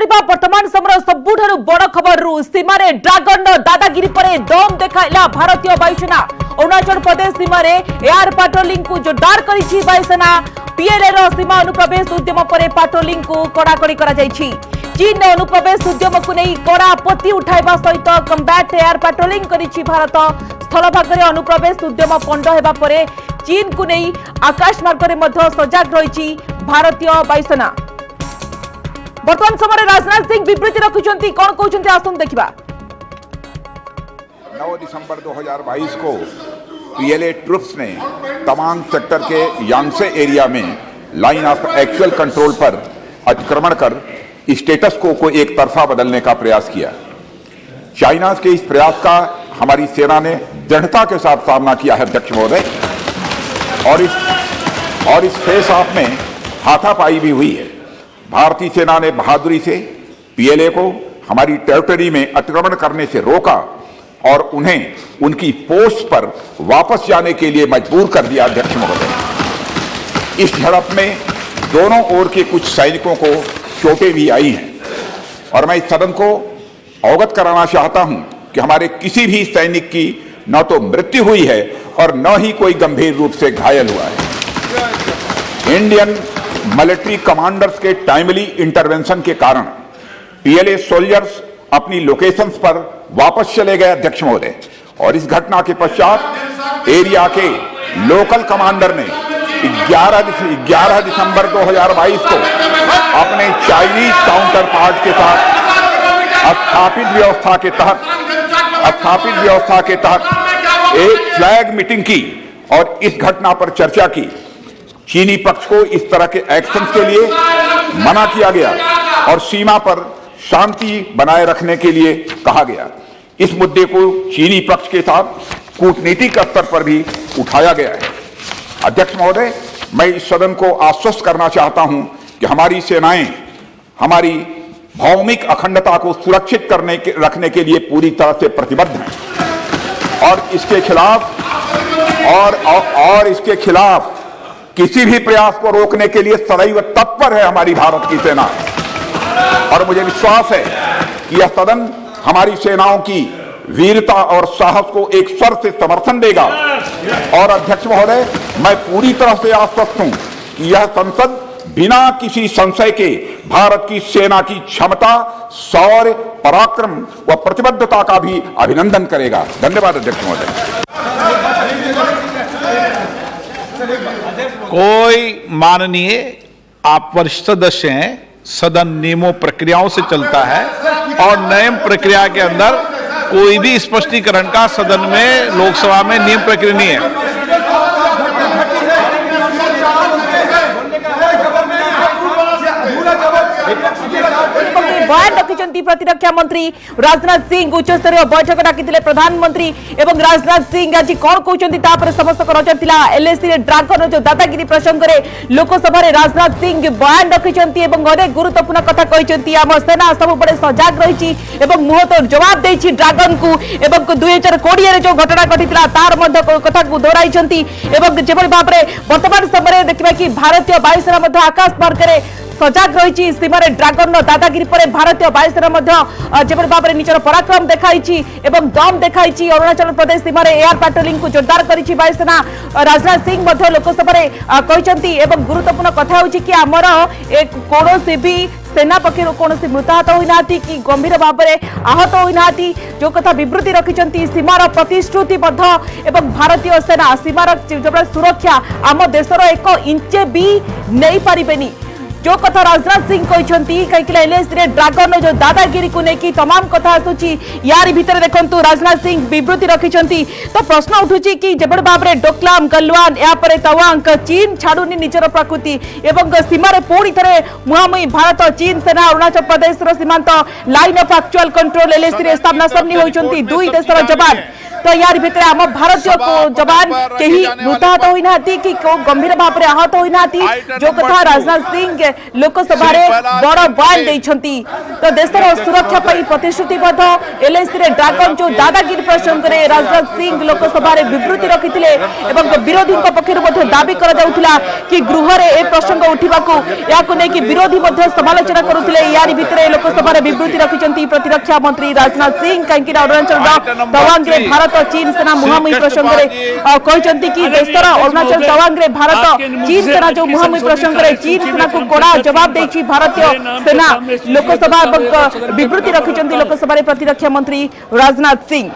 କରିବା ବର୍ତ୍ତମାନ ସମୟର ସବୁଠାରୁ ବଡ଼ ଖବରରୁ ସୀମାରେ ଡ୍ରାଗନର ଦାଦାଗିରି ପରେ ଦମ ଦେଖାଇଲା ଭାରତୀୟ ବାୟୁସେନା। ଅରୁଣାଚଳ ପ୍ରଦେଶ ସୀମାରେ ଏୟାର ପାଟ୍ରୋଲିଂକୁ ଜୋରଦାର କରିଛି ବାୟୁସେନା। ପିଏଲଏର ସୀମା ଅନୁପ୍ରବେଶ ଉଦ୍ୟମ ପରେ ପାଟ୍ରୋଲିଂକୁ କଡ଼ାକଡ଼ି କରାଯାଇଛି। ଚୀନର ଅନୁପ୍ରବେଶ ଉଦ୍ୟମକୁ ନେଇ କଡ଼ା ଆପତ୍ତି ଉଠାଇବା ସହିତ କମ୍ବାଟ୍ ଏୟାର ପାଟ୍ରୋଲିଂ କରିଛି ଭାରତ। ସ୍ଥଳଭାଗରେ ଅନୁପ୍ରବେଶ ଉଦ୍ୟମ ପଣ୍ଡ ହେବା ପରେ ଚୀନକୁ ନେଇ ଆକାଶ ମାର୍ଗରେ ମଧ୍ୟ ସଜାଗ ରହିଛି ଭାରତୀୟ ବାୟୁସେନା। वर्तमान समय राजनाथ सिंह विबृति रखुचंती कौन कहउचंती आसुन देखिबा। 9 दिसंबर 2022 को पीएलए ट्रुप्स ने तवांग सेक्टर के यांगसे एरिया में लाइन ऑफ एक्चुअल कंट्रोल पर अतिक्रमण कर स्टेटस को एक तरफा बदलने का प्रयास किया। चाइना के इस प्रयास का हमारी सेना ने दृढ़ता के साथ सामना किया है अध्यक्ष महोदय, और इस फेस ऑफ में हाथापाई भी हुई है। भारतीय सेना ने बहादुरी से पीएलए को हमारी टेरिटरी में अतिक्रमण करने से रोका और उन्हें उनकी पोस्ट पर वापस जाने के लिए मजबूर कर दिया अध्यक्ष महोदय। इस झड़प में दोनों ओर के कुछ सैनिकों को चोटें भी आई हैं और मैं इस सदन को अवगत कराना चाहता हूं कि हमारे किसी भी सैनिक की न तो मृत्यु हुई है और न ही कोई गंभीर रूप से घायल हुआ है। इंडियन मिलिट्री कमांडर्स के टाइमली इंटरवेंशन के कारण पीएलए सोल्जर्स अपनी लोकेशंस पर वापस चले गए अध्यक्ष महोदय, और इस घटना के पश्चात एरिया के लोकल कमांडर ने 11 दिसंबर 2022 को अपने चाइनीज काउंटर पार्ट के साथ स्थापित व्यवस्था के तहत एक फ्लैग मीटिंग की और इस घटना पर चर्चा की। चीनी पक्ष को इस तरह के एक्शन के लिए मना किया गया और सीमा पर शांति बनाए रखने के लिए कहा गया। इस मुद्दे को चीनी पक्ष के साथ कूटनीतिक स्तर पर भी उठाया गया है। अध्यक्ष महोदय, मैं इस सदन को आश्वस्त करना चाहता हूं कि हमारी सेनाएं हमारी भौमिक अखंडता को सुरक्षित रखने के लिए पूरी तरह से प्रतिबद्ध हैं और इसके खिलाफ किसी भी प्रयास को रोकने के लिए सदैव तत्पर है हमारी भारत की सेना। और मुझे विश्वास है कि यह सदन हमारी सेनाओं की वीरता और साहस को एक स्वर से समर्थन देगा। और अध्यक्ष महोदय, मैं पूरी तरह से आश्वस्त हूं कि यह संसद बिना किसी संशय के भारत की सेना की क्षमता, शौर्य, पराक्रम व प्रतिबद्धता का भी अभिनंदन करेगा। धन्यवाद अध्यक्ष महोदय। कोई माननीय, आप वरिष्ठ सदस्य हैं, सदन नियमों प्रक्रियाओं से चलता है और नियम प्रक्रिया के अंदर कोई भी स्पष्टीकरण का सदन में, लोकसभा में नियम प्रक्रिया नहीं है। बयान रखिंट प्रतिरक्षा मंत्री राजनाथ सिंह उच्चस्तरीय बैठक डाकी प्रधानमंत्री एवं राजनाथ सिंह आज कौन कहते समस्त नजर था एलएसी ड्रागन जो दादागिरी प्रसंग में लोकसभा राजनाथ सिंह बयान रखिंट अनेक गुरुत्वपूर्ण कथा कहते आम सेना सब सजग रही मुह तो जवाब देती ड्रागन को 2020 जो घटना घटी तार कथा को दोहराई जो भाव में वर्तमान समय देखा कि भारतीय वायुसेना आकाश मार्ग सजग रही सीमार ड्रागन दादागिरी पर भारतीय वायुसेना जो भाव में निजर पराक्रम देखाई दम देखाई। अरुणाचल प्रदेश सीमार एयर पाट्रोलिंग को जोरदार करी वायुसेना। राजनाथ सिंह कहते कहते गुरुत्वपूर्ण कथा होची कि आमर कौन भी सेना पक्षर कौन मृताहत होना कि गंभीर भाव में आहत होना जो कथा विवृति रखिंट सीमार प्रतिश्रुतिबद्ध एवं भारतीय सेना सीमार सुरक्षा आम देशर एक इंचे भी नहीं पारिबेनी जो कथा राजनाथ सिंह कहते कहीं एलएसी ड्रागन जो दादागिरी को लेकिन तमाम कथा आसूची यार भितर देखु राजनाथ सिंह विवृति रखिंट। तो प्रश्न उठुची कि जबड़ भाव में डोकलाम गलवान यापर तवांग चीन छाड़ुनी निजर प्रकृति एवं सीमार पुणी थे मुहांमुही भारत चीन सेना अरुणाचल प्रदेश सीमांत line of actual control LAC सामना सामनी होती दुई देशर जवान तो यार भितर आम भारतीय जवान कहीं मृताहत होना कि गंभीर भाव में आहत होना जो कथा राजनाथ सिंह लोकसभा बड़ बयान देइछंती। तो देशर सुरक्षा प्रतिश्रुतिबद्ध एलएसी ड्रागन जो दादागिरी प्रसंग में राजनाथ सिंह लोकसभा विवृत्ति रखिथिले एवं विरोधी पक्षर दाबी करा कि गृह रे ए प्रसंग उठिबाकू याकू नै कि विरोधी समालोचना करुथिले। यारी भितरे लोकसभा विवृत्ति रखिछंती प्रतिरक्षा मंत्री राजनाथ सिंह कहीं अरुणाचल तवांग रे भारत चीन सेना मुहांमुही प्रसंग में कहते कि देशर अरुणाचल तवांग रे भारत चीन सेना जो मुहांमुही प्रसंग में चीन सेना को कड़ा जवाब देछि भारतीय सेना लोकसभा विवृत्ति रखिछंती लोकसभा प्रतिरक्षा मंत्री राजनाथ सिंह।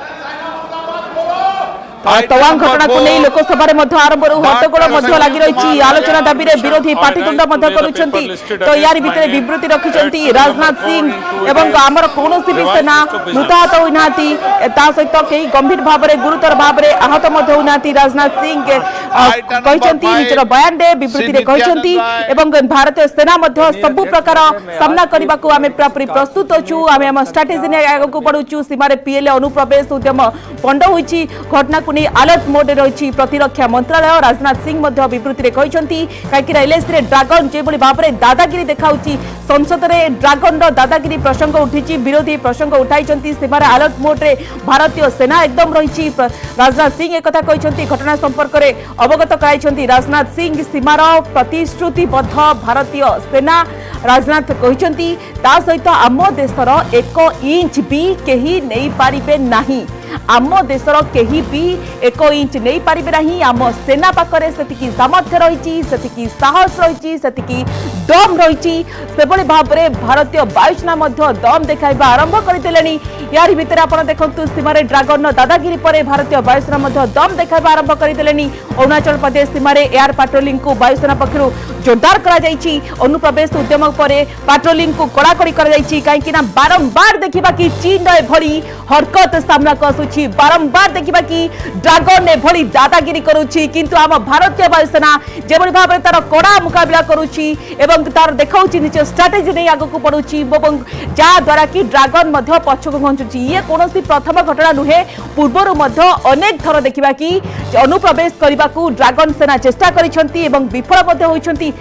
तवांग घटना को नहीं लोकसभा आरंभ हट्टगोल लगी रही आलोचना दाबी विरोधी पाटितुंड करुछंती। तो यार भितर विवृत्ति रखिछंती राजनाथ सिंह एवं आमर कौन भी सेना मृताहत होना सहित कई गंभीर भाव में गुरुतर भाव में आहत होना राजनाथ सिंह निजर बयान रे विवृत्ति एवं भारतीय सेना सबु प्रकार सामना करने को आम पूरा प्रस्तुत अच्छु आम स्ट्राटेजी आगे बढ़ुचु सीमार पीएलए अनुप्रवेश उद्यम पंड होती घटना को नहीं अलर्ट मोड रही प्रतिरक्षा मंत्रालय। राजनाथ सिंह विवृत्ति कहीं एलएसी ड्रागन जो भाव में दादागिरी देखा संसद में ड्रागन दादागिरी प्रसंग उठी विरोधी प्रसंग उठाई सीमार अलर्ट मोड रे भारतीय सेना एकदम रही। राजनाथ सिंह एक घटना संपर्क में अवगत कराई राजनाथ सिंह सीमार प्रतिश्रुतिबद्ध भारतीय सेना राजनाथ कहते सहित आम देशर 1 इंच भी कहीं नहीं पारिबे नहीं आम देशर कहीं भी 1 इंच नहीं पारिबे नहीं आम सेना पाखरे सेतिकी सामर्थ्य रही साहस रही दम रही से भाव में भारतीय वायुसेना दम देखा आरंभ करदेले। यार भितर आप देखु सीमार ड्रागन दादागिरी पर भारतीय वायुसेना दम देखा आरंभ करदेले। अरुणाचल प्रदेश सीमार एयर पाट्रोलिंग को वायुसेना पक्षर जोरदार अनुप्रवेश उद्यम पर पाट्रोलिंग को कड़ाकड़ी कहीं बारंबार देखा कि चीन एभली हरकत सामना को आसुची बारंबार देखा कि ड्रागन एभली दादागिरी करुच्ची किंतु आम भारतीय वायुसेना जो भाव में तार कड़ा मुकाबला करुच्ची एवं तार देखाउची निज स्ट्राटेजी नहीं आगक बढ़ुची जहाद्वारा कि ड्रागन पछक घंचुची। ये कौन प्रथम घटना नुहे पूर्वर अनेक थर देखा कि अनुप्रवेश करने को ड्रागन सेना चेष्टा करिसेंती एवं विफल होइछंती।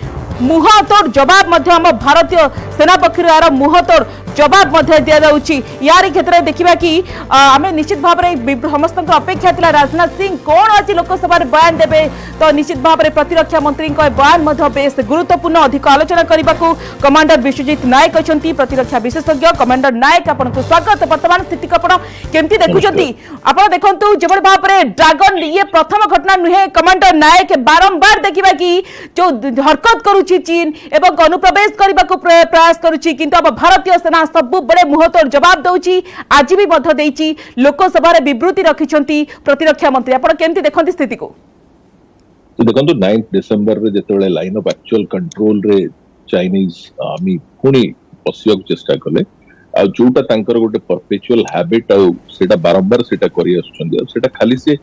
मुहतोड़ जवाब आम भारतीय सेना पक्षर यार मुहतोड़ जवाब दिया जाउची। यार क्षेत्र में देखा कि आम निश्चित भाव में समस्त अपेक्षा थी राजनाथ सिंह कौन आज लोकसभा बयान देवे तो निश्चित भाव में प्रतिरक्षा मंत्री बयान बेस गुरुत्वपूर्ण अधिक आलोचना करने को कमांडर विश्वजीत नायक अच्छा प्रतिरक्षा विशेषज्ञ कमांडर नायक आपको स्वागत। वर्तमान स्थिति को केमती देखुंती आप देखु जो भाव में ड्रागन ये प्रथम घटना नुहे कमांडर नायक बारंबार देखा कि जो हरकत करुच्ची चीन एवं अनुप्रवेश करने को प्रयास करुच्ची किंतु अब भारतीय सेना सबु बड़े मुहतोड़ जवाब दौची आज भी लोकसभा विवृत्ति रखिछंती प्रतिरक्षा मंत्री आप केमती देखंती स्थिति को। तो देखो 9 डिसेंबर रे जेतेबेले लाइन ऑफ एक्चुअल कंट्रोल रे चाइनीज आर्मी पुणी पसिया चेष्टा कले आ जोटा तांकर गोटे परपेचुअल हैबिट आ सेटा बारंबार सेटा करि आछुछंदी आ सेटा खाली से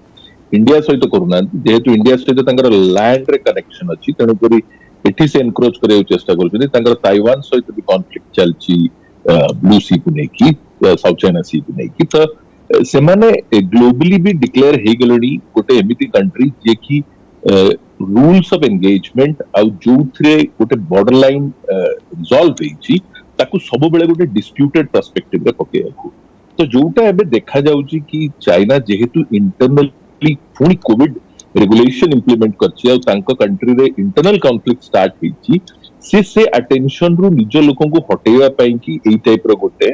इंडिया सहित करूना जेहेतु इंडिया सहित तांकर लैंड रे कनेक्शन अछि तनो करी एठी से एनक्रोच करे चेष्टा करछथि तांकर ताइवान सहित भी कॉन्फ्लिक्ट चलछि ब्लू सी को नेकी साउथ चाइना सी को नेकी तो से माने ग्लोबली भी डिक्लेयर हे गलडी गोटे एमिति कंट्री जे की रूल्स ऑफ एंगेजमेंट आ जोथरे गोटे बॉर्डर लाइन रिजॉल्व हेछि ताकू सब बेले गोटे डिस्प्यूटेड पर्सपेक्टिव रे पकेयाकू तो जोटा एबे देखा जाउची कि चाइना जेहेतु इंटरनली पुनी कोविड रेगुलेशन इंप्लीमेंट करछि आ तांको कंट्री रे इंटरनल कॉन्फ्लिक्ट स्टार्ट हेछि से अटेंशन रु निज लोक को हटेवा पाई कि एई टाइप रो गोटे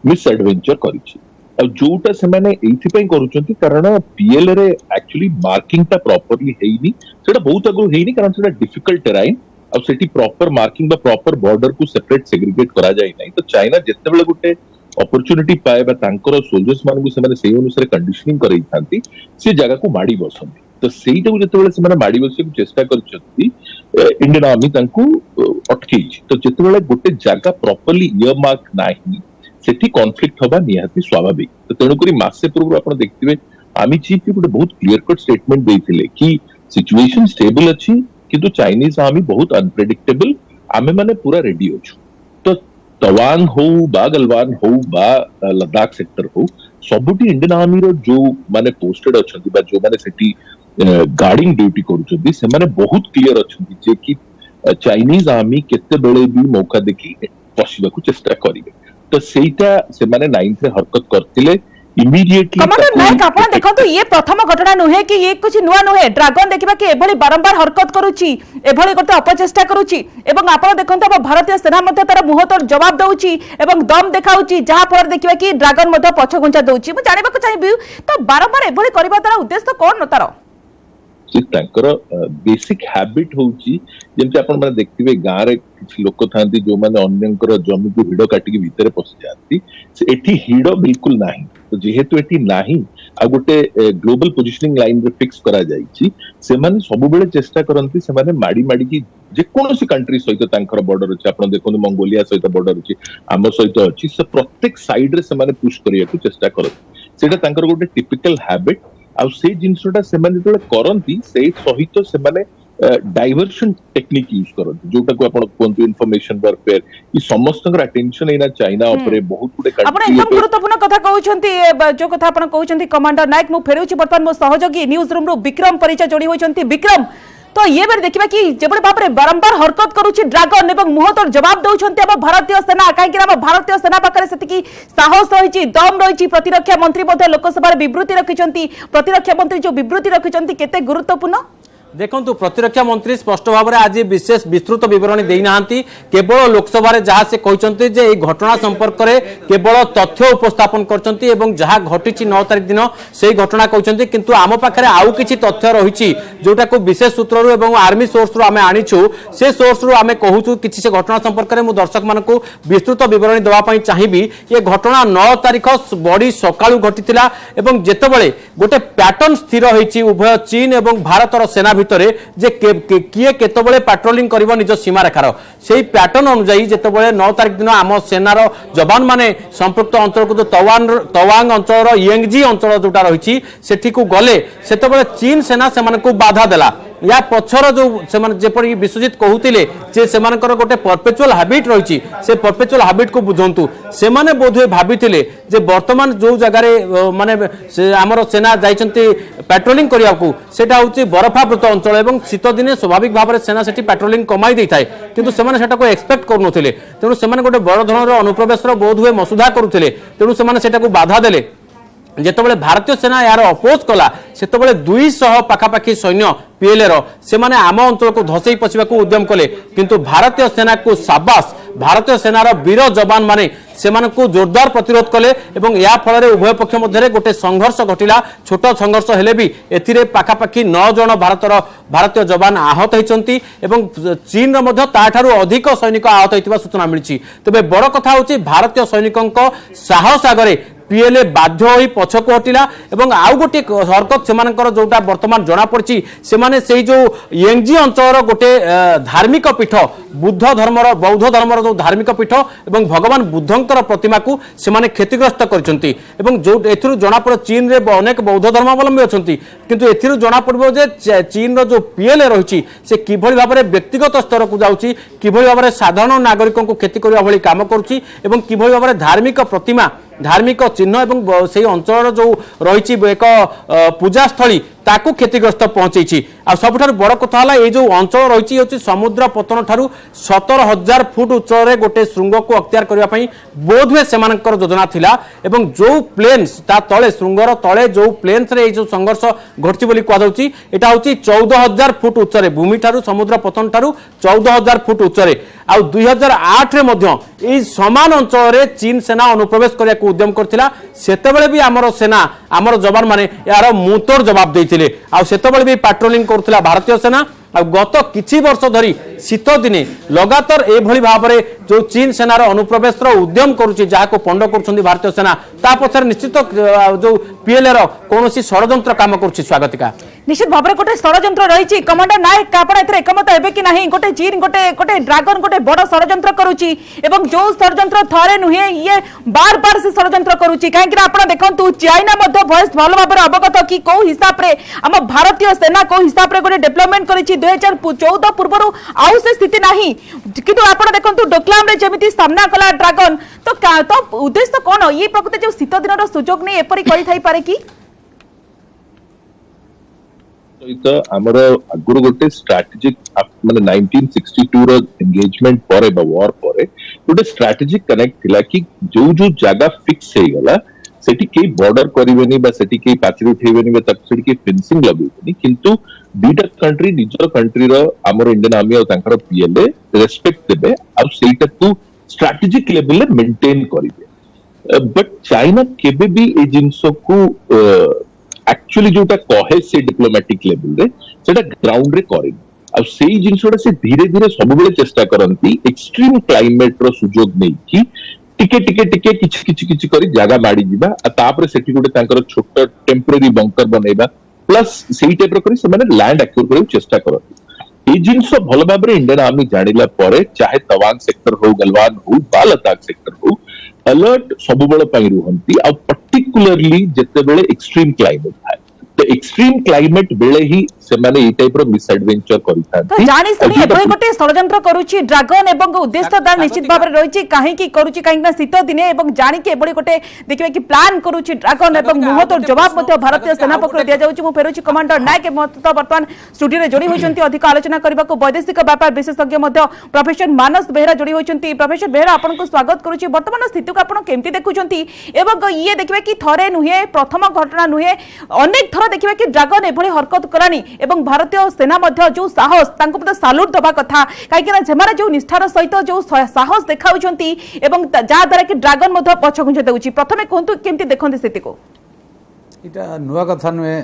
मिस एडवेंचर करिछि अब जोटा से माने एथि पई करूछंती कारण पीएल रे एक्चुअली मार्किंग ता प्रॉपर्ली हेइनी सेटा बहुत अगु हेइनी कारण सेटा डिफिकल्ट टेराइन अब सेठी प्रॉपर मार्किंग बा प्रॉपर बॉर्डर को सेपरेट सेग्रीगेट करा जाय नै तो चाइना जेते बेले गोटे अपॉर्चुनिटी पाए बा तांकर सोल्जर्स मान को से माने सेही अनुसार कंडीशनिंग करई थांती से जगह को माडी बसंती तो सेटा को जेते बेले से माने माडी बसे को चेष्टा करछंती इंडियन आर्मी तांको अटकी तो जेते बेले गोटे जगह प्रॉपर्ली ईयर मार्क नाही सेठी कॉन्फ्लिक्ट होबा निहाती स्वाभाविक तो तेणु करी मासे पूर्व आपण देखथिबे आर्मी चीफ भी गोटे बहुत क्लियर कट स्टेटमेंट देथिले कि सिचुएशन स्टेबल अछि किंतु चाइनीज आर्मी बहुत अनप्रेडिक्टेबल आमे माने पूरा रेडी अछु तो तवांग हो बा गलवान हो बा लद्दाख सेक्टर हो सबुटी इंडियन आर्मी रो जो माने पोस्टेड अछंती बा जो माने सेठी गार्डिंग ड्यूटी करूछंती से माने बहुत क्लियर अछंती जे कि चाइनीज आर्मी केते बेले भी मौका देखि पसिबा को चेष्टा करिवे तो सेटा से माने 9th रे हरकत करथिले इमीडिएटली कमांडर नायक आपण देखंतु ये प्रथम घटना नुहे कि ये कुछ नुआ नुहे ड्रैगन देखिबा कि एभली बारंबार हरकत करूची एभली करते अपचेष्टा करूची एवं आपण देखंतु अब भारतीय सेना मध्ये तार मुहतोर जवाब दउची एवं दम देखाउची जहा पर देखिबा कि ड्रैगन मध्ये पछ घुंचा दउची मु जानिबा को चाहिबी तो बारंबार एभली करबा तार उद्देश्य कोन न तार बेसिक हैबिट होची जेमति आपण माने देखथिबे गां रे किछि लोक थांती जो माने अन्यंकर जमी को हिडो काटिके भीतर पसि जाती से एठी हिडो बिल्कुल नाही तो जेहेतु एठी नाही आ गोटे ग्लोबल पोजिशनिंग लाइन रे फिक्स करा जाईची से माने सब बेले चेष्टा करंती से माने माडी माडी की जे कोनोसी कंट्री सहित तांकर बॉर्डर अछि आपण देखोन मंगोलिया सहित बॉर्डर अछि आम सहित अछि से प्रत्येक साइड रे से माने पुश करिया को चेष्टा करत सेटा तांकर गोटे टिपिकल हैबिट आ से जिनसटा से माने जेतले करंती से सहित से माने डाइवर्शन टेक्निक यूज करते जोटा को आपण कोंतु इन्फॉर्मेशन वारफेयर ई समस्तकर अटेंशन एना चाइना ऊपर बहुत गुडे आपण एकदम गुरुत्वपूर्ण कथा कहउछंती जो कथा आपण कहउछंती कमांडर नायक मु फेरउछि वर्तमान मो सहयोगी न्यूज रूम रो विक्रम परिचय जोडी होइछंती विक्रम तो ये बेर देखिबा कि जेबळे बाप रे बारंबार हरकत करूछि ड्रैगन एवं मुहतोर जवाब दउछंती अब भारतीय सेना काहे कि हम भारतीय सेना पाखरे सेति की साहस रहिछि दम रहिछि प्रतिरक्षा मंत्री मध्ये लोकसभा रे विबृति रखिछंती प्रतिरक्षा मंत्री जो विबृति रखिछंती केते गुरुत्वपूर्ण देखंतु प्रतिरक्षा मंत्री स्पष्ट भाव में आज विशेष विस्तृत विवरणी देना केवल लोकसभा जहाँ से कहते जे घटना संपर्क में केवल तथ्य उपस्थापन करछंती एवं जहाँ घटी 9 तारिख दिन से घटना कहते किंतु आम पाखे आउ किछि तथ्य रही जोटा को विशेष सूत्र एवं आर्मी सोर्स रु आमे आनिछु से सोर्स रु आमे कहूछु किछि से घटना संपर्क में दर्शक मानकु विस्तृत विवरणी देवा पई चाहिबी ये घटना 9 तारिख बड़ी सकाळु घटितिला एवं जेतेबेले गोटे पैटर्न स्थिर होईछि उभय चीन एवं भारतर सेना भितरे जे किए केतबेले पेट्रोलिंग करिवो निज सीमा रेखार सेही पैटर्न अनुसार जेतेबेले 9 तारिख दिन आम सेनार जवान माने संपृक्त अंचल को तवांग अंचल येंगजी अंचल जोटा रही सेठी को गले सेतेबेले चीन सेना सेमानकु बाधा देला या पछर जो जेपरी विश्वजित कहूतिले जे सेमानकर गोटे परपेचुअल हैबिट रही से परपेचुअल हैबिट को बुझंतु से माने बोधे भाबिथिले जे वर्तमान जो जगह रे माने हमर सेना जाइचंती पेट्रोलिंग करिया को सेटा होची बरफावृत अंचल एवं शीत दिने स्वाभाविक भाव में सेना सेठी पेट्रोलिंग कमाई दै थाए किंतु सेमाने सेटा को एक्सपेक्ट करनथिले तेनु सेमाने गोटे बड़ धरनर अनुप्रवेशर बोध हुए मसुधा करुथिले तेनु सेमाने सेटा को बाधा देले जेतेबेले भारतीय सेना यार अपोज कला सेतेबेले 200 पाखापाखी सैन्य पीएलए रो से माने आम अंचल को धसई पशिबा को उद्यम कले किंतु भारतीय सेना को शाबाश भारतीय सेनार वीर जवान माने सेमान को जोरदार प्रतिरोध कले एवं या फल उभय पक्ष मध्य गोटे संघर्ष घटिला छोट संघर्ष हेले भी एथिरे पाखापाखी 9 जन भारतीय जवान आहत होइचंती एवं चीन रो मध्य ताठारु अधिक सैनिक आहत होइतिबा सूचना मिलछि तबे बड़ कथा होछि भारतीय सैनिकंक साहस आगरे पीएलए बाध्य होई पछको हटिला एवं आउ गोटे हरकत सेमानकर जोटा वर्तमान जना पड़छि सेमाने सेही जो येंगजी अंचल गोटे धार्मिक पीठ बौद्ध धर्मर जो धार्मिक पीठ एवं भगवान बुद्धंकर प्रतिमा को सेमाने क्षतिग्रस्त करछंती एवं जो एथिरु जना पड़ चीन रे अनेक बौद्ध धर्मावलंबी अछंती किंतु एथिरु जना पड़बो जे चीन रो जो पीएलए रहिछि से किभଳି भाबरे व्यक्तिगत स्तर को जाउछि किभଳି भाबरे साधारण नागरिकों को क्षति करिया भଳି काम करूछि एवं किभଳି भाबरे धार्मिक प्रतिमा धार्मिक चिन्ह एवं से अंचल जो रही एक पूजास्थली ताकू क्षतिग्रस्त पहुंची आ सबुठारु बड़ कथा है ये जो अंचल रही समुद्र पतन ठारू 17,000 फुट उच्चरे गोटे श्रृंग को अख्तियार करने बोध हुए से योजना थिला एवं जो प्लेन्स ता तले श्रृंगर तले जो प्लेन्स रे जो संघर्ष घटची बोली कहुची एटा होची 14,000 फुट उच्चरे भूमि ठारू समुद्र पतन ठारू 14,000 फुट उच्चरे आ 2008 रे मध्य ई समान अंचल रे चीन सेना अनुप्रवेश करिया को उद्यम करथिला सेतेबेले भी हमर सेना हमर जवान माने यार मुतोर जवाब देथिले आ सेतेबेले भी पेट्रोलिंग करथिला भारतीय सेना आ गत किछि वर्ष धरी शीत दिने लगातार ए भली भाबरे जो चीन सेनार अनुप्रवेश रो उद्यम करूची जहा को पंड करूछंदी भारतीय सेना ता पछर निश्चित जो पीएलए रो कोनोसी षडयंत्र काम करूची स्वागतिका निश्चित भाव में गोटे षड्यंत्र रही कमांडर नायक आपण एथरे एकमत हेबे कि नहीं गोटे चीन गोटे ड्रैगन गोटे बड़ षड्यंत्र करुची एवं जो षड्यंत्र थरे नुहे ये बार बार से षड्यंत्र करुची कहीं आपण देखंतु चाइना मध्य भयस भल भाव में अवगत कि कौ हिसाब रे आम भारतीय सेना कौ हिसाब रे गोटे डेवलपमेंट करिछि 2014 पूर्व आउ से स्थिति नहीं किंतु आपण देखंतु डोकलाम रे जेमिति सामना कला ड्रैगन तो उद्देश्य कोन ये प्रकृति जो शीत दिन सुजोग नहीं एपरी करि थाई पारे कि सहित आमर आगुर गोटे स्ट्राटेजिक माने 1962 रो एंगेजमेंट परे बा वॉर परे गोटे स्ट्राटेजिक कनेक्ट थिला कि जो जो जगह फिक्स हे गला सेठी के बॉर्डर करिवेनी बा सेठी के पाचरी उठेवेनी बा तक सेठी के फेंसिंग लगेवेनी किंतु दुईटा कंट्री निजर कंट्री रो आमर इंडियन आर्मी और तांकर पीएलए रेस्पेक्ट देबे और सेटा को स्ट्रेटेजिक लेवल ले मेंटेन करिवे बट चाइना केबे भी ए जिंसो को एक्चुअली जोटा कहे से डिप्लोमेटिक लेवल रे सेटा ग्राउंड रे करे आ सेही जिंसोटा से धीरे धीरे सब बेले चेष्टा करंती एक्सट्रीम क्लाइमेट रो सुजोग नै कि टिके टिके टिके किछ करी जागा माडी जिबा आ तापर सेठी गोटे तांकर छोट टेम्परेरी बंकर बनेबा प्लस सेही टाइप रो करी से माने लैंड एक्वायर करे चेष्टा करंती ए जिंसो भल भाबरे इंडियन आर्मी जानिला परे चाहे तवांग सेक्टर हो गलवान हो बा लद्दाख सेक्टर हो अलर्ट सब बेले पई रुहंती आ पर्टिकुलरली जते बेले एक्सट्रीम क्लाइमेट थाए तो एक्सट्रीम क्लाइमेट बेले ही से माने ए टाइप रो मिसएडवेंचर करिथांती तो जानि सुनी एबे गोटे षड्यंत्र करूची ड्रैगन एवं उद्देश्य तार निश्चित भाव में रही कहीं की करूची कहीं ना शीत दिने एवं जानि के एबे गोटे देखिबे कि प्लान करूची ड्रैगन एवं मुह तो जवाब मध्य भारतीय सेना पक्ष दिया जाउची मु फेरुची कमांडर नायक महतो वर्तमान स्टूडियो रे जोड़ी होइचंती अधिक आलोचना करबा को वैदेशिक व्यापार विशेषज्ञ मध्य प्रोफेसर मानस बेहरा जोड़ी होइचंती प्रोफेसर बेहरा आपन को स्वागत करूची वर्तमान स्थिति को आपन केमती देखुचंती एवं ये देखिबे कि थरे नुहे प्रथम घटना नुहे अनेक थर देखिबे कि ड्रैगन एभली हरकत करानी एवं भारतीय सेना मध्य जो साहस तांको मध्य सालूट दबा कथा काईकना जेमारे जो निष्ठार सहित जो साहस देखाउचंती एवं जा द्वारा कि ड्रैगन मध्य पछगुंज देउची प्रथमे कोंतु केमती देखंती स्थिति को इटा नुआ कथा नुए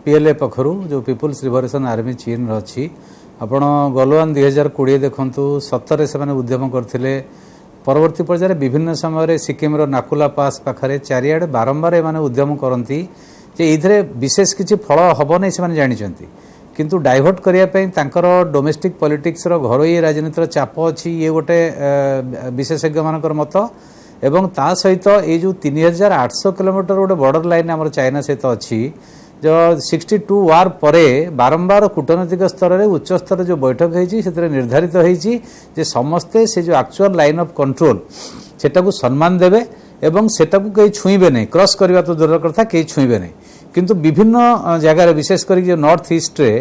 पीएलए पखरु जो पीपुल्स लिबरेशन आर्मी चीन रो अछि आपण गलवान 2020 देखंतु 17 से माने उद्यम करथिले परवर्ती पर्याय विभिन्न समय सिक्किम रो नाकुला पास पाखरे चारियाडे बारंबार माने उद्यम करंती जे इधरे विशेष किछि फल हबो नै से माने जानिचंती किंतु डाइवर्ट करिया पई तांकर डोमेस्टिक पॉलिटिक्स रो घरोई राजनीतिर चाप अछि ये गोटे विशेषज्ञ मानकर मत एवं ता सहित ए जो 3800 किलोमीटर गोटे बॉर्डर लाइन हमर चाइना सहित अछि जो 62 वार परे बारंबार कूटनैतिक स्तर रे उच्च स्तर जो बैठक हेछि सेतरे निर्धारित हेछि जे समस्ते से जो एक्चुअल लाइन ऑफ कंट्रोल सेटा को सम्मान देबे एवं सेटा को कई छुईबे नहीं क्रॉस करबा तो दूर कथा कई छुईबे नहीं किंतु विभिन्न जगह विशेष कर जो नॉर्थ ईस्ट रे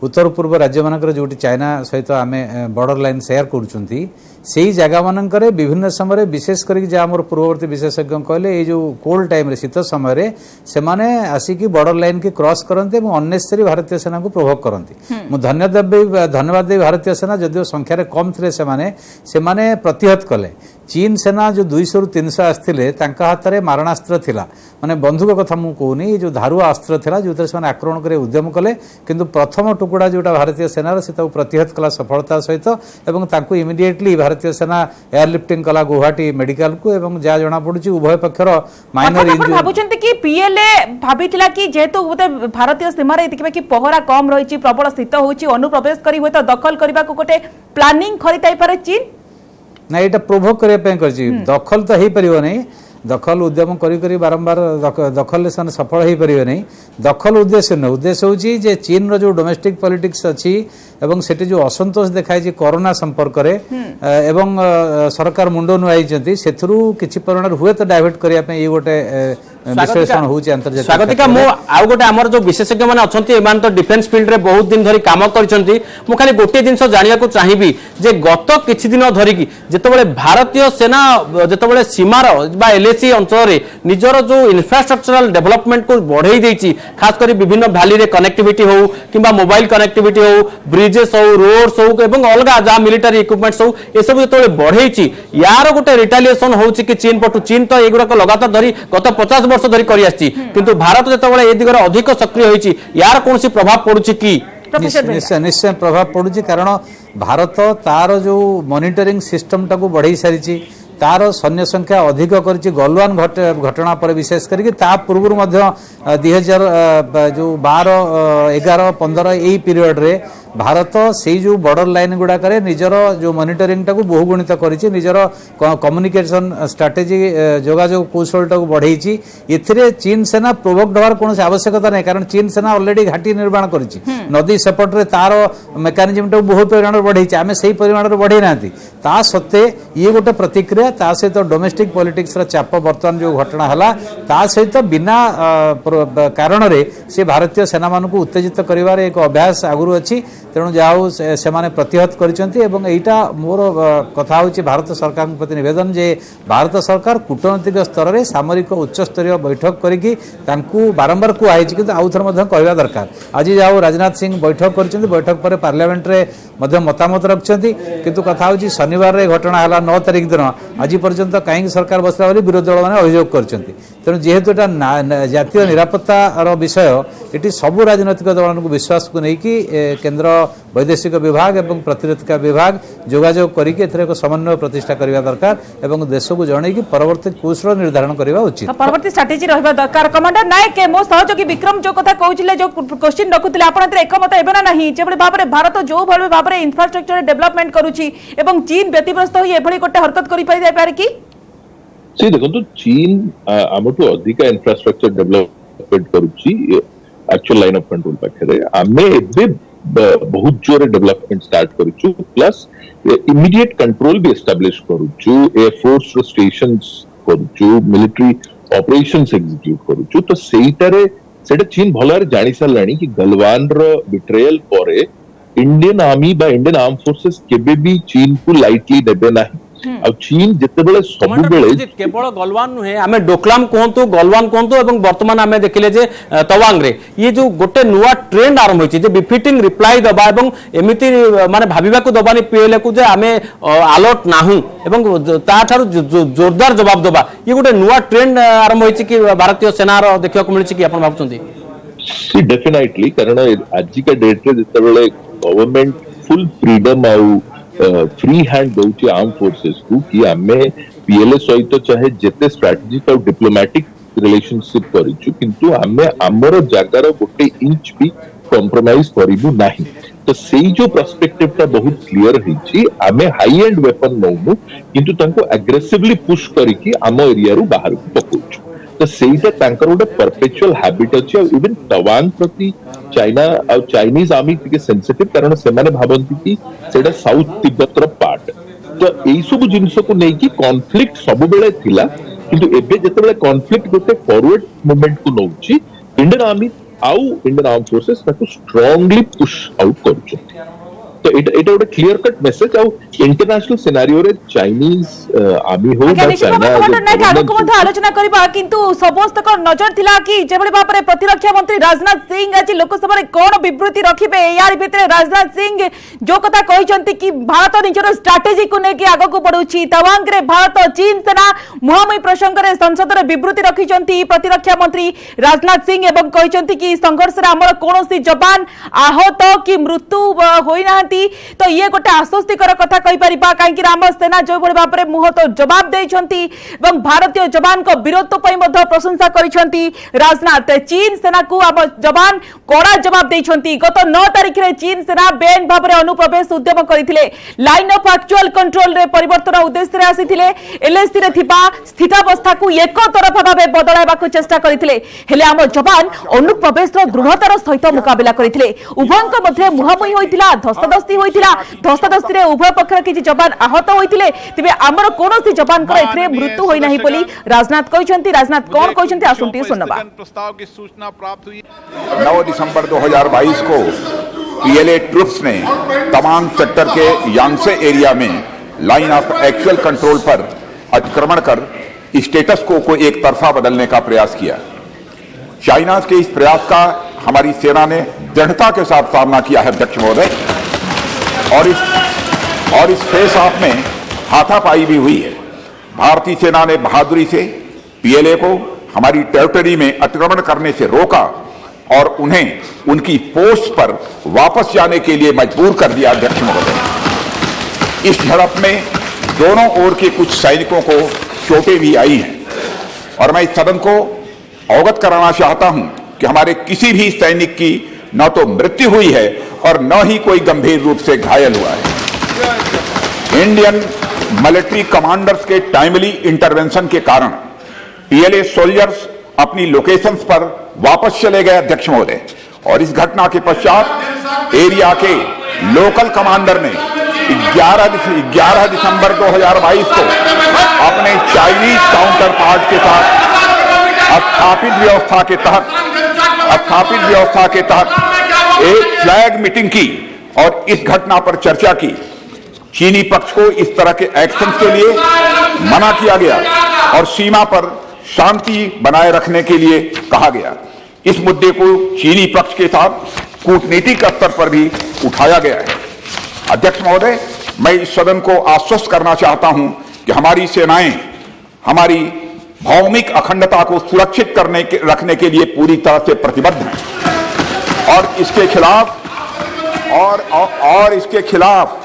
उत्तर पूर्व राज्य मानकर जोटी चाइना सहित आमे बॉर्डर लाइन शेयर करूचंती सेही जगह मानकर विभिन्न समय विशेष करके जे हमर पूर्ववर्ती विशेषज्ञ कहले ए जो कोल्ड टाइम रे शीत समय रे सेमाने आसिकी बॉर्डर लाइन के क्रॉस करंते एवं अननेसेसरी भारतीय सेना को प्रोवोक करंती मु धन्यवाद दे भारतीय सेना जदियो संख्या रे कम थिले सेमाने प्रतिहत कले चीन सेना जो 200 रु 300 आस्थिले तांका हाथ रे मारणास्त्र थिला माने बंधुक कथा मु कहूनी जो धारुआ अस्त्र थिला जोतरे से आक्रमण करे उद्यम कले किंतु प्रथम टुकुड़ा जोटा भारतीय सेना रे सेता प्रतिहत कला सफलता सहित एवं तांको इमिडिएटली भारतीय सेना एयरलिफ्टिंग कला गुवाहाटी मेडिकल को एवं जा जणा पडुची उभय पक्षर माइनर इंजरी भाबुचंती कि पीएलए भाबिथिला कि जेतु भारतीय सीमा रे देखिबे कि पहरा कम रहिची प्रबल शीत होची अनुप्रवेश करी होय तो दखल करबा को गोटे प्लानिंग करिताई पारे चीन ना ये प्रोभोक करने दखल तो हो पार नहीं दखल उद्यम करी बारंबार दखल से सफल हो पार नहीं दखल उद्देश्य न उद्देश्य होची जे चीन रो जो डोमेस्टिक पॉलिटिक्स अच्छी एवं सेठी जो असंतोष देखाई कोरोना संपर्क रे एवं सरकार मुंड नुआई सेथुरु किछि परिमाण हुए तो डाइवर्ट करिया पे ये गोटे विश्लेषण होची अंतर्जातीय स्वागतिका मो आउ गोटे हमर जो विशेषज्ञ माने अछंती एमान तो डिफेंस फील्ड रे बहुत दिन धरि काम करछंती मु खाली गोटे जिंस जानिया को चाहिबी जे गत किछि दिन धरि की जेतबेले भारतीय सेना जेतबेले सीमार बा एलएसी अंचल रे निजर जो इंफ्रास्ट्रक्चरल डेवलपमेंट को बढ़ाई देछि खास करी विभिन्न वैली रे कनेक्टिविटी हो किबा मोबाइल कनेक्टिविटी हो ब्रिजेस हो रोड्स हो एवं अलगा जा मिलिटरी इक्विपमेंट्स हो ए सब जेतबेले बढ़ाईछि यार गोटे रिटेलिएशन होछि कि चीन पटु चीन तो एगुडा को लगातार धरि गत 50 वर्ष धरि करि आछि किंतु भारत जेतबेले ए दिगरे अधिक सक्रिय होइछि यार कोनसी प्रभाव पडुछि कि निश्चय प्रभाव पड़ुछि कारण भारत तार जो मॉनिटरिंग सिस्टम टाको बढ़ाई सारी तार सैन्य संख्या अधिक करिछि गलवान घटना पर विशेष करके ता पूर्व 2000 जो 12 11 15 यही पीरियड रे भारत से जो बॉर्डर लाइन गुड़ा करे निजर जो मॉनिटरिंग टाको बहुगुणित करिछि निजर कम्युनिकेशन स्ट्रेटेजी जोगाजोग कौशल टाको बढ़ेछि एथिरे चीन सेना प्रोवोक्ड होवार कोनोसी आवश्यकता नै कारण चीन सेना ऑलरेडी घाटी निर्माण करिछि नदी सेपट रे तार मेकानिज्म टाको बहुत परिमाण बढ़ेछि आमे सेही परिमाण रे बढ़े नांती ता सत्ते ये गोटे प्रतिक्रिया ता सहित डोमेस्टिक पॉलिटिक्स रा चाप वर्तमान जो घटना हला ता सहित बिना कारण रे से भारतीय सेना मान को उत्तेजित करिवार एक अभ्यास आगुरु अछि तेणु जाऊ से माने प्रतिहत करिसंती एवं एटा मोर कथा होछि भारत सरकार प्रति निवेदन जे भारत सरकार कूटनीतिक स्तर रे सामरिक उच्च स्तरीय बैठक करिकि तांकू बारंबार को आइछि किंतु आउथर मध्य कहवा दरकार आज जाऊ राजनाथ सिंह बैठक करिसंती बैठक पर पार्लियामेंट रे मध्य मतामत रखछंती किंतु कथा होछि शनिवार रे घटना हला 9 तारिख दिन आज पर्यंत काई सरकार बसला बोली विरोधी दल माने अभियोग करछंती तेणु जेहेतु एटा जातीय निरापत्ता रो विषय एटी सब राजनैतिक दल को विश्वास को नहीं कि केंद्र वैदेशिक विभाग एवं प्रतिरक्षा विभाग जोगाजोग करके एक समन्वय प्रतिष्ठा करने दरकार एवं देश को जन कि परवर्ती कौशल निर्धारण करने उचित परवर्ती स्ट्रेटेजी रहिबा दरकार कमांडर नायक मो सहयोगी विक्रम जो कथा कहउछिले जो क्वेश्चन रखुतिले आपण एते एकमत हेबे ना नाही जेबे भाबरे भारत जो भले भाबरे इंफ्रास्ट्रक्चर डेवलपमेंट करूची एवं चीन व्यतिग्रस्त होई एभली कोटे हरकत करि पाइ जाय पारे की से देखो तो चीन आमटू अधिक इंफ्रास्ट्रक्चर डेवलपमेंट करूची एक्चुअल लाइन ऑफ कंट्रोल पाखरे आमे एबे बहुत जोरे डेवलपमेंट स्टार्ट करूछु प्लस इमीडिएट कंट्रोल भी एस्टैब्लिश करूछु एयरफोर्स स्टेशंस करूछु मिलिटरी ऑपरेशंस एग्जीक्यूट करूछु तो सेइटारे सेटा चीन भलारे जानि सारलानी कि गलवान रो बिट्रेयल परे इंडियन आर्मी बा इंडियन आर्म फोर्सेस केबे भी चीन को लाइटली देबे नाही चीन जितेबेले सबुबेले केवल गलवान नुहे आमे डोकलाम कहंतु गलवान कहंतु एवं वर्तमान आमे देखिले जे तवांग रे ये जो गोटे नुवा ट्रेंड आरंभ होइछि जे बिफिटिंग रिप्लाई दबा एवं एमिति माने भाबिबा को दबानी पीएलए को जे आमे अलर्ट नाहु एवं ता थारु जोरदार जवाब दबा ये गोटे नुवा ट्रेंड आरंभ होइछि कि भारतीय सेना रो देखिया को मिलछि कि आपण भाबुछंती सी डेफिनेटली कारण आज का डेट रे जितेबेले गवर्नमेंट फुल फ्रीडम आउ फ्री हैंड दउची आर्म फोर्सेस को कि आमे पीएलए सहित चाहे जेते स्ट्रेटेजिक और डिप्लोमेटिक रिलेशनशिप करिछु किंतु आमे हमर जागार गोटे इंच भी कॉम्प्रोमाइज करिबु नाही तो सेई जो पर्सपेक्टिव ता बहुत क्लियर हिची आमे हाई एंड वेपन नउनु किंतु तांको एग्रेसिवली पुश करिकि आम एरिया रु बाहर को पकोछु तो सेईटा तांकर गोटे परपेचुअल हैबिट अछि और इवन तवांग प्रति चाइना और चाइनीज आर्मी टिके सेंसिटिव कारण से माने भाबंती कि सेटा साउथ तिब्बत रो पार्ट तो एई सब जिंस को नै कि कॉन्फ्लिक्ट सब बेले थिला किंतु एबे जते बेले कॉन्फ्लिक्ट गोटे फॉरवर्ड मूवमेंट को नउची इंडियन आर्मी आउ इंडियन आर्म फोर्सेस ताको स्ट्रांगली पुश आउट करछथि तो एटा गोटे क्लियर कट मेसेज आउ इंटरनेशनल सिनेरियो रे चाइनीज आर्मी हो बा चाइना आलोचना करबा किंतु समस्त को नजर थिला कि जेबळे बापरे प्रतिरक्षा मंत्री राजनाथ सिंह आज लोकसभा रे कोन विबृति रखिबे यार भितरे राजनाथ सिंह जो कथा कहिसंती कि भारत निजर स्ट्रेटेजी को नेकी आगो को बढ़ुची तवांग रे भारत चीन सेना मुहांमुही प्रसंग रे संसद रे विबृति रखिसंती प्रतिरक्षा मंत्री राजनाथ सिंह एवं कहिसंती कि संघर्ष रे हमर कोनोसी जवान आहत कि मृत्यु होई नाहंती तो ये गोटे आश्वस्तिकर कथा कहि परिबा काहेकि राम सेना जो बड़े बापरे मुह तो जवाब देइछंती एवं भारतीय जवान को वीरत्व पई मध्य प्रशंसा करिछंती राजनाथ चीन सेना को अब जवान कोड़ा जवाब देइछंती गत 9 तारिख रे चीन सेना बेन भाबरे अनुप्रवेश उद्यम करिथिले लाइन ऑफ एक्चुअल कंट्रोल रे परिवर्तन उद्देश्य रे आसीथिले एलएसी रे थिबा स्थितावस्था को एक तरफा भाबे बदलाइबा को चेष्टा करिथिले हेले हम जवान अनुप्रवेश रो दृढ़तार सहित मुकाबला करिथिले उभयଙ୍କ मध्ये मुहामुही होइथिला धस्तधस्ती होइथिला धस्तधस्ती रे उभय पक्ष किछि जवान आहत होइथिले तिबे हमर कोनोसी जवान को एथरे मृत्यु होई नाही बोली राजनाथ कहिसंती राजनाथ कोन कहिसंती आसुंती सुनबा प्रस्ताव की सूचना प्राप्त हुई 9 दिसंबर 2022 को पीएलए ट्रूप्स ने तवांग सेक्टर के यांगसे एरिया में लाइन ऑफ एक्चुअल कंट्रोल पर अतिक्रमण कर स्टेटस को एक तरफा बदलने का प्रयास किया। चाइना के इस प्रयास का हमारी सेना ने दृढ़ता के साथ सामना किया है अध्यक्ष महोदय और इस फेस ऑफ में हाथापाई भी हुई है। भारतीय सेना ने बहादुरी से पीएलए को हमारी टेरिटरी में अतिक्रमण करने से रोका और उन्हें उनकी पोस्ट पर वापस जाने के लिए मजबूर कर दिया। अध्यक्ष महोदय, इस झड़प में दोनों ओर के कुछ सैनिकों को चोटें भी आई हैं और मैं इस सदन को अवगत कराना चाहता हूं कि हमारे किसी भी सैनिक की न तो मृत्यु हुई है और न ही कोई गंभीर रूप से घायल हुआ है। इंडियन मिलिट्री कमांडर्स के टाइमली इंटरवेंशन के कारण पीएलए सोल्जर्स अपनी लोकेशंस पर वापस चले गए अध्यक्ष महोदय, और इस घटना के पश्चात एरिया के लोकल कमांडर ने 11 दिसंबर 2022 को अपने चाइनीज काउंटर पार्ट के साथ स्थापित व्यवस्था के तहत एक फ्लैग मीटिंग की और इस घटना पर चर्चा की। चीनी पक्ष को इस तरह के एक्शन के लिए मना किया गया और सीमा पर शांति बनाए रखने के लिए कहा गया। इस मुद्दे को चीनी पक्ष के साथ कूटनीतिक स्तर पर भी उठाया गया है। अध्यक्ष महोदय, मैं इस सदन को आश्वस्त करना चाहता हूं कि हमारी सेनाएं हमारी भौमिक अखंडता को सुरक्षित रखने के लिए पूरी तरह से प्रतिबद्ध हैं और इसके खिलाफ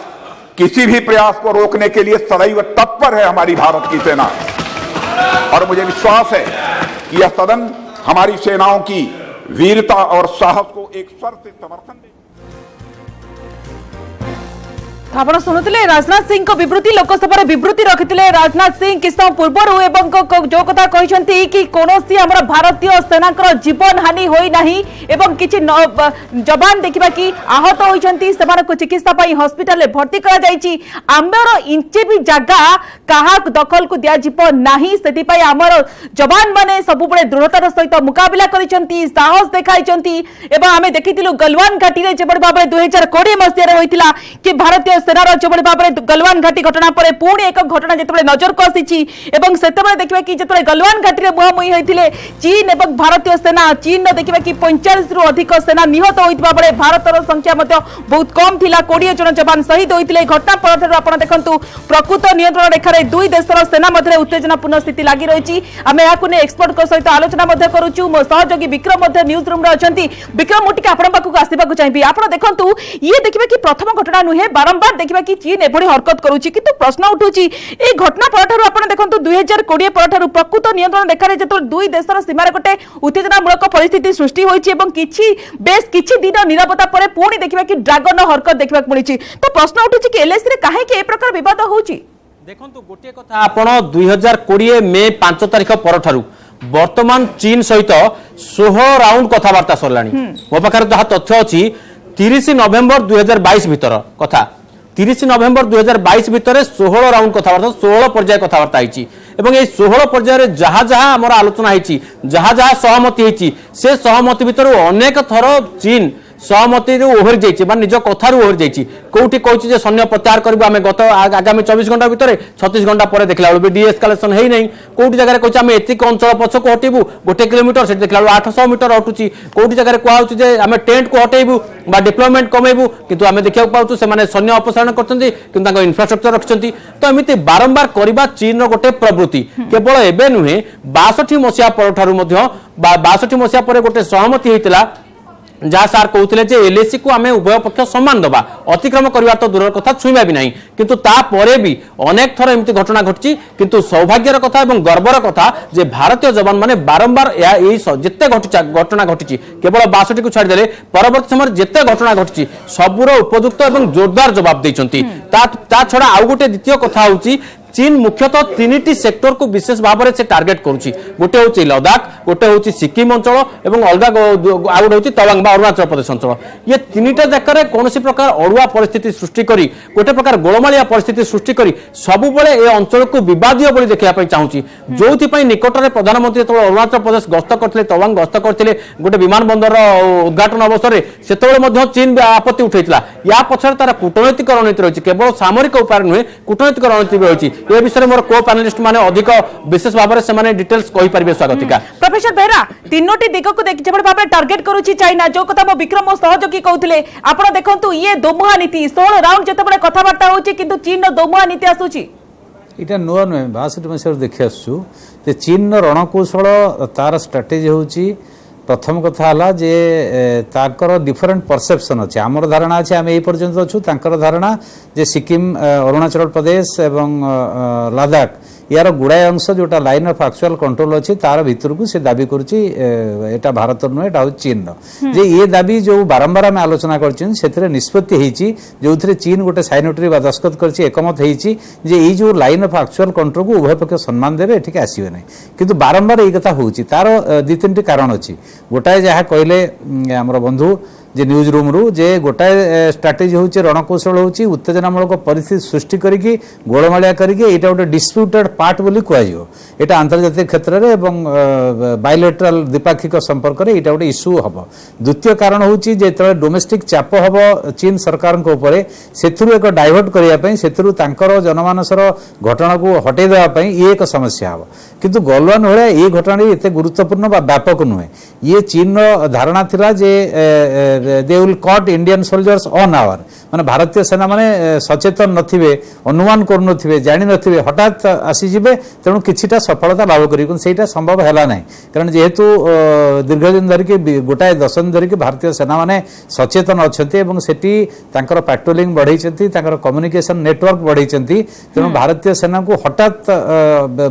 किसी भी प्रयास को रोकने के लिए सदैव तत्पर है हमारी भारत की सेना। और मुझे विश्वास है कि यह सदन हमारी सेनाओं की वीरता और साहस को एक स्वर से समर्थन देगा। ଆପଣ ଶୁଣୁଥିଲେ ରାଜନାଥ ସିଂଙ୍କ ବିବୃତ୍ତି। ଲୋକସଭାରେ ବିବୃତ୍ତି ରଖିଥିଲେ ରାଜନାଥ ସିଂ କିଛି ସମୟ ପୂର୍ବରୁ ଏବଂ ଯୋଉ କଥା କହିଛନ୍ତି କି କୌଣସି ଆମର ଭାରତୀୟ ସେନାଙ୍କର ଜୀବନ ହାନି ହୋଇନାହିଁ ଏବଂ କିଛି ଯବାନ ଦେଖିବା କି ଆହତ ହୋଇଛନ୍ତି, ସେମାନଙ୍କୁ ଚିକିତ୍ସା ପାଇଁ ହସ୍ପିଟାଲରେ ଭର୍ତ୍ତି କରାଯାଇଛି। ଆମର ଇଞ୍ଚେ ବି ଜାଗା କାହା ଦଖଲକୁ ଦିଆଯିବ ନାହିଁ, ସେଥିପାଇଁ ଆମର ଯବାନ ମାନେ ସବୁବେଳେ ଦୃଢ଼ତାର ସହିତ ମୁକାବିଲା କରିଛନ୍ତି, ସାହସ ଦେଖାଇଛନ୍ତି। ଏବଂ ଆମେ ଦେଖିଥିଲୁ ଗଲୱାନ ଘାଟିରେ ଯେଭଳି ଭାବରେ 2020 ମସିହାରେ ହୋଇଥିଲା କି ଭାରତୀୟ सेनार जो भाव में गलवान घाटी घटना पर पुणी एक घटना जो नजर को आसी से देखा कि जो गलवान घाटी में मुहांमुही होते चीन और भारतीय सेना, चीन देखा कि 45 रु अधिक सेना निहत होता बेले भारतर संख्या बहुत कम थिला। 20 जन जवान शहीद होते। घटना पर आप देखु प्रकृत नियंत्रण रेखार दुई देशर सेना मध्य उत्तेजनापूर्ण स्थिति लगी रही। आम यहाँ एक्सपर्ट सहित आलोचना करुचु। मो सहयोगी विक्रम न्यूज रूम अच्छा। विक्रम मुझे आप आसवाक चाहिए। आप देखु ये देखिए कि प्रथम घटना नुहे, बारंबार देखिबा कि चीन एभली हरकत करूची, किंतु प्रश्न उठुची ए घटना परठारु आपण देखंतु 2020 परठारु प्रकृत नियंत्रण रेखारे जेतो दुई देशर सीमारे गोटे उत्तेजनामूलक परिस्थिति सृष्टि होईची एवं बेस किछि दिन निरापत्ता परे पुणी देखिबा कि ड्रैगन हरकत देखिबा मिलिची। तो प्रश्न उठुची कि एलएसी रे काहे कि ए प्रकार विवाद होउची। देखंतु गोटे कथा आपण 2020 मे 5 तारिख परठारु वर्तमान चीन सहित 16 राउंड कथावार्ता सरलानी। मो पाखर जहा तथ्य अछि 30 नवेम्बर 2022 भीतर कथा 30 नवेम्बर 2022 भितर 16 राउंड कथावार्ता 16 पर्याय कथावार्ता होईची एवं ए 16 पर्याय जहाँ जहाँ आमर आलोचना होईची, जहाँ जहाँ सहमति होईची, से सहमति भितर अनेक थर चीन सहमति ओहरी जाइए निज कथार ओहरी जाइए। कौटी कहूँ सैन्य प्रत्याहार करूँ आम गत आगामी 24 घंटा भितर 36 घंटा पर देखला बेलू डीएस्कालेसन है नहीं। कौटी जगह कहूँ आम एतिक अंचल पछक हटेबू 1 किलोमीटर से देखला 800 मीटर हटुची। कौटी जगह कहूँ आम टेंट को हटेबू बा डिप्लॉयमेंट कमेबू, किंतु आम देखा पाऊँ से सैन्य अपसारण कर इनफ्रास्ट्रक्चर रखिंट। तो एमती बारंबार करवा चीन गोटे प्रवृत्ति केवल एवं नुहे 62 मसीहा पर 62 मसीहा पर गोटे सहमति होता जहाँ सार कहते एलएसी को आम उभय पक्ष सम्मान दबा, अतिक्रम करवा तो दूर कथा छुईबा भी नहीं। किंतु तापरे भी अनेक थर एमती घटना घटी। किंतु सौभाग्यर कथा और गर्वर कथा जे भारतीय जवान माने बारंबार जिते घटना घटी केवल 62 को छाड़देले परवर्त समय जिते घटना घटी सबूर उपयुक्त और जोरदार जवाब देइछंती। ता छड़ा आउ गोटे द्वितीय कथा होची चीन मुख्यतः 3टी सेक्टर को विशेष भाव में से टार्गेट करुच्ची। गोटे हूँ लद्दाख, गोटे हूँ सिक्किम अंचल और अलग आउ गोटे हूँ तवांग अरुणाचल प्रदेश अंचल। ये 3टा जगह कौन प्रकार अड़ुआ परिस्थिति सृष्टि करी गोटे प्रकार गोलमालिया परिस्थिति सृष्टि करी सबुबले ए अंचल को विवादीय बोली देखा चाहूँगी। जो निकट में प्रधानमंत्री जो अरुणाचल प्रदेश गस्त करते तवांग गस्त करते गोटे विमान बंदर उद्घाटन अवसर से चीन आपत्ति उठाई। या पछाड़ तार कूटनैतिक रणनीति रही, केवल सामरिक उपाय नुहे कूटनैतिक रणनीति भी रही। ए विषय मोर को पैनलिस्ट माने अधिक विशेष भाव में से डिटेल्स कहि परिबे। स्वागतिका प्रोफेसर बेहरा 3टी दिग को देख जबड़ भाव टार्गेट करूची चाइना। जो कथा मो विक्रम मो सहयोगी कहउथिले आपण देखंतु ये दोमुहा नीति 16 राउंड जतबे कथावार्ता होची किंतु चीन नो दोमुहा नीति आसुची। इटा नुआ नुहे 62 मसीह देखि आसु जे चीन नो रणकौशल तार स्ट्रेटेजी होची प्रथम कथा हला जे ताकर डिफरेंट परसेप्शन अच्छे आमर धारणा अच्छे आम यही पर्यंत अच्छु तांकर धारणा जे सिक्किम अरुणाचल प्रदेश एवं लद्दाख यार गुड़ाए अंश जोटा लाइन ऑफ एक्चुअल कंट्रोल अच्छी तार भीतर को से दाबी करुच्ची एटा भारत नुहे एटा चीन जे ये दाबी जो बारंबार आम आलोचना कर निष्पत्ति होती जो थे चीन गोटे साइनोटरी दस्खत कर एकमत होती जे ये जो लाइन ऑफ एक्चुअल कंट्रोल को उभय पक्ष सम्मान देवे एठिक आसवे ना किंतु बारंबार ये कथा होची तार दि तीन कारण अच्छी गोटाए जहाँ कहले आमर बंधु जे न्यूज रूम रु जे गोटाए स्ट्राटेजी होची रणकौशल होची उत्तेजनामूलक परिस्थिति सृष्टि करिकी गोलमालिया करिकी एटा गोटे डिस्प्यूटेड पार्ट बोली कुआजियो एटा अंतर्जातीय क्षेत्र रे एवं बायलेटराल द्विपाक्षिक संपर्क रे एटा गोटे इश्यू हबो द्वितीय कारण होची जे तळे डोमेस्टिक चाप हबो चीन सरकार को ऊपर सेथुरु एक डाइवर्ट करिया पई सेथुरु तांकर जनमानसर घटना को हटे देवा पई ये एक समस्या हबो किंतु गलवान होया ये घटना एते गुरुत्वपूर्ण बा व्यापक नुहे ये चीन रो धारणा थिला जे they will cut Indian soldiers on our माने भारतीय सेना माने सचेतन नथिबे अनुमान कर नथिबे जानि नथिबे हठात आसी जिबे तेणु किछिटा सफलता लाभ करी कोन सेटा संभव हैला नै कारण जेहेतु दीर्घ दिन धरि के गोटाए दशन धरि के भारतीय सेना माने सचेतन अछंती एवं सेठी तांकर पेट्रोलिंग बढ़ैछंती तांकर कम्युनिकेशन नेटवर्क बढ़ैछंती तेणु भारतीय सेना को हठात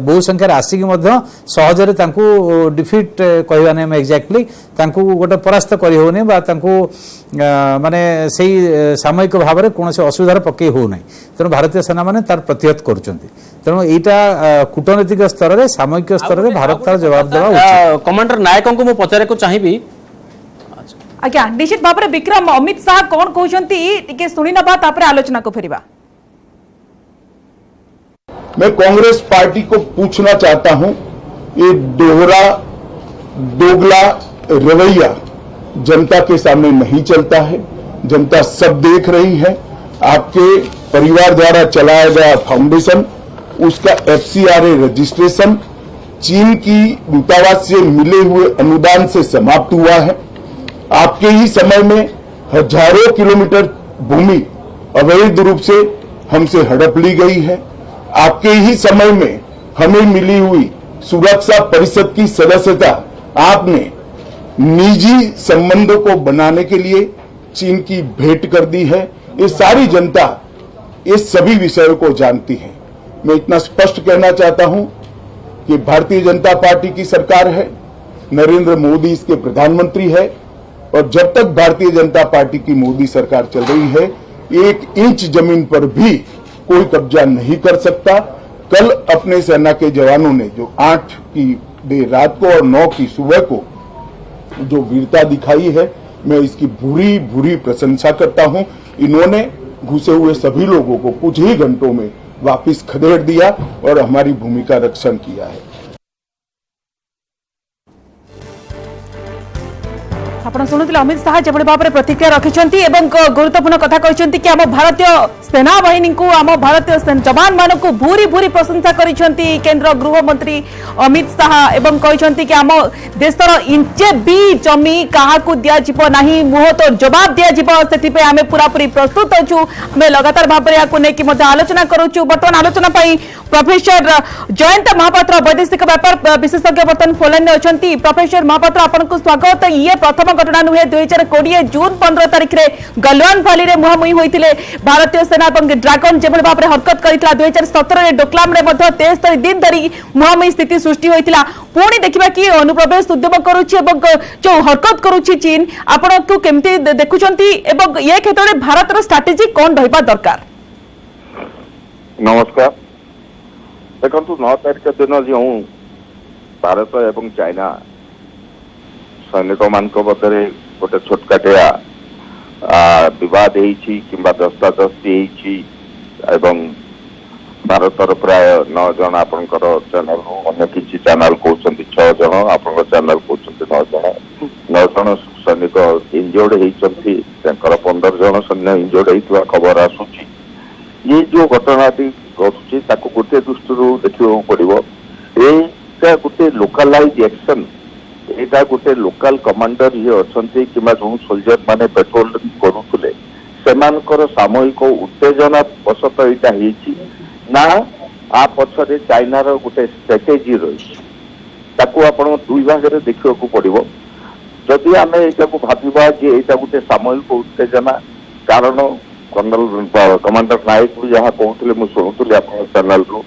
बहु संख्या आसी कि मध्य सहजरे तांको डिफीट कहबा नै एक्जेक्टली तांको गोटे परास्त करि होने बा तांको माने सेही सामयिक भाव में कौन से असुविधार पकई हो ना तेणु भारतीय सेना मैंने तार प्रतिहत कर तेणु यहाँ कूटनीतिक स्तर में सामयिक स्तर में भारत तार जवाब देवा कमांडर नायक को पचारे को चाहिए आज्ञा निश्चित भाव में विक्रम अमित शाह कौन कहते शुणी ना आलोचना को फेरिबा मैं कांग्रेस पार्टी को पूछना चाहता हूं ये दोहरा दोगला रवैया जनता के सामने नहीं चलता है जनता सब देख रही है आपके परिवार द्वारा चलाया गया फाउंडेशन उसका FCRA रजिस्ट्रेशन चीन की दूतावास से मिले हुए अनुदान से समाप्त हुआ है आपके ही समय में हजारों किलोमीटर भूमि अवैध रूप से हमसे हड़प ली गई है आपके ही समय में हमें मिली हुई सुरक्षा परिषद की सदस्यता आपने निजी संबंधों को बनाने के लिए चीन की भेंट कर दी है ये सारी जनता इस सभी विषयों को जानती है मैं इतना स्पष्ट कहना चाहता हूं कि भारतीय जनता पार्टी की सरकार है नरेंद्र मोदी इसके प्रधानमंत्री है और जब तक भारतीय जनता पार्टी की मोदी सरकार चल रही है 1 इंच जमीन पर भी कोई कब्जा नहीं कर सकता कल अपने सेना के जवानों ने जो 8 की देर रात को और 9 की सुबह को जो वीरता दिखाई है मैं इसकी बुरी बुरी प्रशंसा करता हूं इन्होंने घुसे हुए सभी लोगों को कुछ ही घंटों में वापस खदेड़ दिया और हमारी भूमि का रक्षण किया है आपण शुणुले अमित शाह जो भाव में प्रतिक्रिया रखिंट गुरुत्वपूर्ण कथा कहते कि आम भारतीय सेना बाहिनी को आम भारतीय जवान मान को भूरी भूरी प्रशंसा करिसेंती केंद्र गृह मंत्री अमित शाह एवं कहते कि आम देशर इंचे भी जमी क्या दिज्व ना मुह तो जवाब दिज्व से आम पूरापूरी प्रस्तुत अच्छु आम लगातार भाव में आलोचना करुचु बर्तमान आलोचना प्रोफेसर जयंत महापात्र वैदेशिक व्यापार विशेषज्ञ बर्तमान फोन अच्छा प्रोफेसर महापात्र आपको स्वागत ये प्रथम घटना नुहे 2020 जून 15 तारिख में गलवान भैली में मुहांमुही होते भारतीय सेना और ड्रागन जो भाव में हरकत करता 2017 डोकलाम 73 दिन धरी मुहांमुही स्थिति सृष्टि होता पुणी देखा कि अनुप्रवेश उद्यम करुच्ची जो हरकत करुच्ची चीन आपण को केमती देखुं ये क्षेत्र में भारत स्ट्राटेजी कौन रहा दरकार नमस्कार देखो 9 तारिख दिन जो भारत एवं चाइना सैनिक मान मध्य गोटे छोटकाटिया बद कि दस्तादस्ती भारतर प्राय 9 जन आपंकर चैनल अन्य किसी चैनल कहते 6 जन आप चैनल कहते 9 जन 9 जन सैनिक इंजोर्ड होती 15 जन सैन्य इंजोर्ड होता खबर आसूची ये जो घटनाटी घटुची गोटे दृष्टि देखा पड़ो ये गोटे लोकालाइज एक्शन यहाँ गोटे लोकल कमांडर ये अच्छा कि जो सोल्जर माने पेट्रोलिंग करुले से सामयिक उत्तेजना वशत यहाँ ना आ पछरे चाइनार गोटे स्ट्रेटेजी रही आप दुई भाग में देखा पड़ो जदि आम यहाँ भाविबा जे यहाँ गोटे सामूहिक उत्तेजना कारण कर्नल कमांडर नायक भी जहाँ कहते मुझे शुणुली आप चैनल रू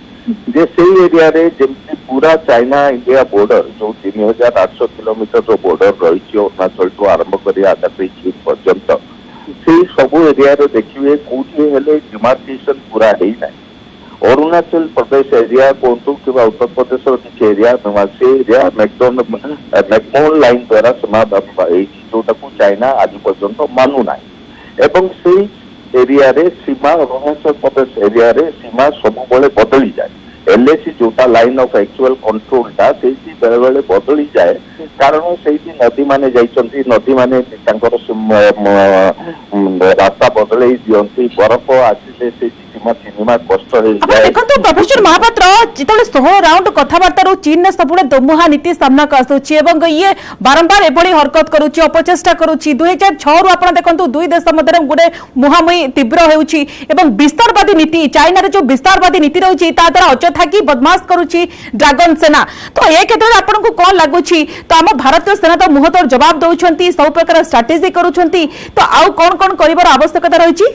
जे से एरिया रे जमी पूरा चाइना इंडिया बॉर्डर जो 3800 किलोमीटर जो बॉर्डर रही अरुणाचल टू आरंभ कर आकाशी चीन पर्यंत से सब एरिया रे देखिए कौटी हेले डिमार्केशन पूरा है ना अरुणाचल प्रदेश एरिया कहतु कि उत्तर प्रदेश किसी एरिया से एरिया मैकडोन लाइन द्वारा जोटा को चाइना आज पर्यंत मानुना एवं से एरिया रे सीमा अरुणाचल प्रदेश एरिया रे सीमा सब बदली जाए एलएसी जोटा लाइन ऑफ एक्चुअल कंट्रोल टा सेठी बेले बेले बदली जाए कारण सेठी नदी माने जाइचंती नदी माने तांकर रास्ता बदलई दियंती बरफ आसीले सेठी सीमा चिनिमा कष्ट हे जाए देखंतु प्रोफेसर महापात्र जितले 16 राउंड कथाबार्ता रो चीन ने सबुळे दोमुहा नीति सामना का आसुची एवं ये बारंबार एभଳି हरकत करूची अपचेष्टा करूची 2006 रु आपण देखंतु दुई देश मध्यरे गुडे मुहामुही तीव्र हेउची एवं विस्तारवादी नीति चाइना रे जो विस्तारवादी नीति रहउची ता द्वारा अचथा की बदमाश करूची ड्रैगन सेना तो ए क्षेत्र आपण को कोन लागुची तो हम भारतीय सेना तो मुहतोर जवाब दउछंती सब प्रकार स्ट्रेटजी करूछंती तो आउ कोन कोन करिवार आवश्यकता रहिची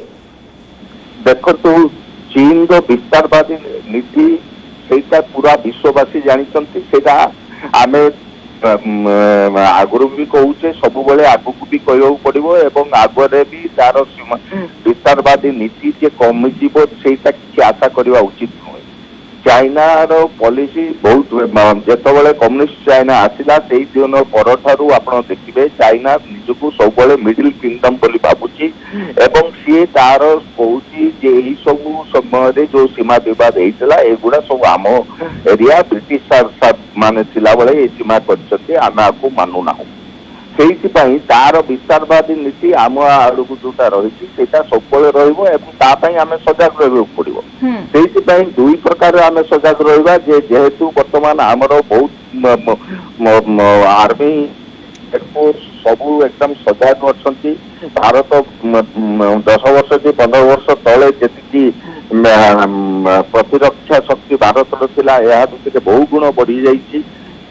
देखो चीन रो विस्तारवादी नीति सेटा पूरा विश्ववासी जानिचंती सेटा आमे आगुरु भी कहूचे सब बेले आगु भी कहू पड़ो एवं आगे भी तार विस्तारवादी नीति जे कमी जीव सेटा किसी आशा करवा उचित नुहे चाइना रो पॉलिसी बहुत जिते कम्युनिस्ट चाइना आसला से दिन पर आप देखिए चाइना निजक सब मिडिल किंगडम बोली भावुची एवं सी तार कहूँ जे सब समय जो सीमा विवाद होता एगुड़ा सब आम एरिया ब्रिटिश मान थिला बेले ये सीमा करम आपको मानुना से तार विस्तारवादी नीति आम आड़ को जोटा रही सब आम सजग रहा पड़ो से दुई प्रकार आम सजग रहा जेहेतु बर्तमान आमर बहुत आर्मी एयरफोर्स सबू एकदम सजग अच्छा भारत 10 वर्ष कि 15 वर्ष तले जी प्रतिरक्षा शक्ति भारत भितर बहु गुण बढ़ी जाइए